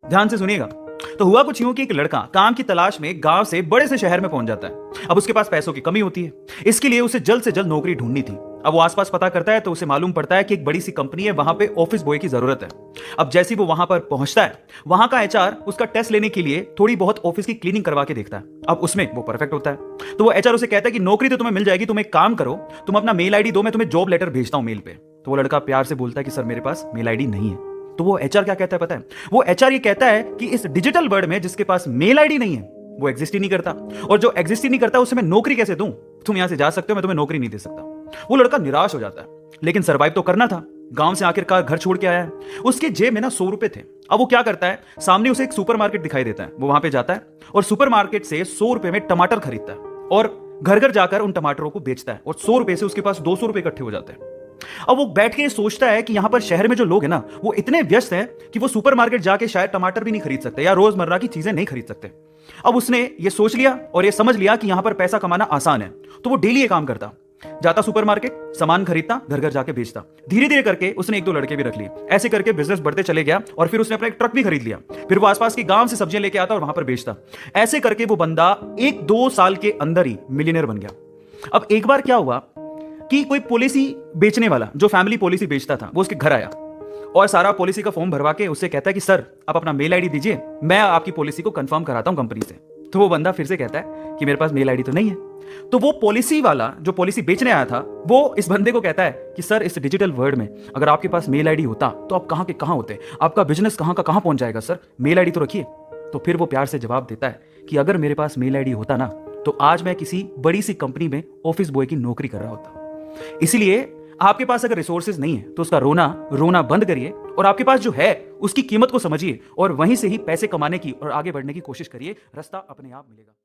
ध्यान से सुनिएगा। तो हुआ कुछ यूं कि एक लड़का काम की तलाश में गांव से बड़े से शहर में पहुंच जाता है। अब उसके पास पैसों की कमी होती है, इसके लिए उसे जल्द से जल्द नौकरी ढूंढनी थी। अब वो आसपास पता करता है तो उसे मालूम पड़ता है कि एक बड़ी सी कंपनी है, वहां पे ऑफिस बॉय की जरूरत है। अब जैसे ही वो वहां पर पहुंचता है, वहां का एचआर उसका टेस्ट लेने के लिए थोड़ी बहुत ऑफिस की क्लीनिंग करवा के देखता है। अब उसमें वो परफेक्ट होता है, तो वो एचआर उसे कहता है कि नौकरी तो तुम्हें मिल जाएगी, तुम एक काम करो, तुम अपना मेल आईडी दो, मैं तुम्हें जॉब लेटर भेजता हूं मेल पे। तो वो लड़का प्यार से बोलता है कि सर मेरे पास मेल आईडी नहीं है। तो वो एचआर क्या कहता है पता है? वो एचआर ये कहता है कि इस डिजिटल वर्ल्ड में जिसके पास मेल आईडी नहीं है वो एग्जिस्ट ही नहीं करता, और जो एग्जिस्ट ही नहीं करता उसे मैं नौकरी कैसे दूं? तुम यहां से जा सकते हो, मैं तुम्हें नौकरी नहीं दे सकता। वो लड़का निराश हो जाता है, लेकिन सर्वाइव तो करना था। गांव से आखिरकार घर छोड़ के आया है, उसके जेब में ना 100 रुपए थे। अब वो क्या करता है, सामने उसे एक सुपरमार्केट दिखाई देता है, वो वहां पे जाता है और सुपरमार्केट से 100 रुपए में टमाटर खरीदता है और घर घर जाकर उन टमाटरों को बेचता है, और 100 रुपए से उसके पास 200 रुपए इकट्ठे हो जाते हैं। अब वो बैठ के सोचता है कि यहां पर शहर में जो लोग हैं ना, वो इतने व्यस्त हैं कि वो सुपरमार्केट जाके शायद टमाटर भी नहीं खरीद सकते या रोजमर्रा की चीजें नहीं खरीद सकते। अब उसने ये सोच लिया और ये समझ लिया कि यहां पर पैसा कमाना आसान है, तो वो डेली ये काम करता, जाता सुपरमार्केट, सामान खरीदता, घर घर जाके बेचता। धीरे धीरे करके उसने 1-2 लड़के भी रख लिए, ऐसे करके बिजनेस बढ़ते चले गया और फिर उसने अपना एक ट्रक भी खरीद लिया। फिर वो आसपास के गांव से सब्जियां लेके आता और वहां पर बेचता। ऐसे करके वो बंदा 1-2 साल के अंदर ही मिलियनर बन गया। अब एक बार क्या हुआ कि कोई पॉलिसी बेचने वाला, जो फैमिली पॉलिसी बेचता था, वो उसके घर आया और सारा पॉलिसी का फॉर्म भरवा के उससे कहता है कि सर आप अपना मेल आईडी दीजिए, मैं आपकी पॉलिसी को कंफर्म कराता हूं कंपनी से। तो वो बंदा फिर से कहता है कि मेरे पास मेल आईडी तो नहीं है। तो वो पॉलिसी वाला जो पॉलिसी बेचने आया था, वो इस बंदे को कहता है कि सर इस डिजिटल वर्ल्ड में अगर आपके पास मेल आईडी होता तो आप कहां के कहां होते, आपका बिजनेस कहां का कहां पहुंच जाएगा, सर मेल आईडी तो रखिए। तो फिर वो प्यार से जवाब देता है कि अगर मेरे पास मेल आईडी होता ना, तो आज मैं किसी बड़ी सी कंपनी में ऑफिस बॉय की नौकरी कर रहा होता। इसलिए आपके पास अगर रिसोर्सेज नहीं है तो उसका रोना रोना बंद करिए, और आपके पास जो है उसकी कीमत को समझिए और वहीं से ही पैसे कमाने की और आगे बढ़ने की कोशिश करिए। रास्ता अपने आप मिलेगा।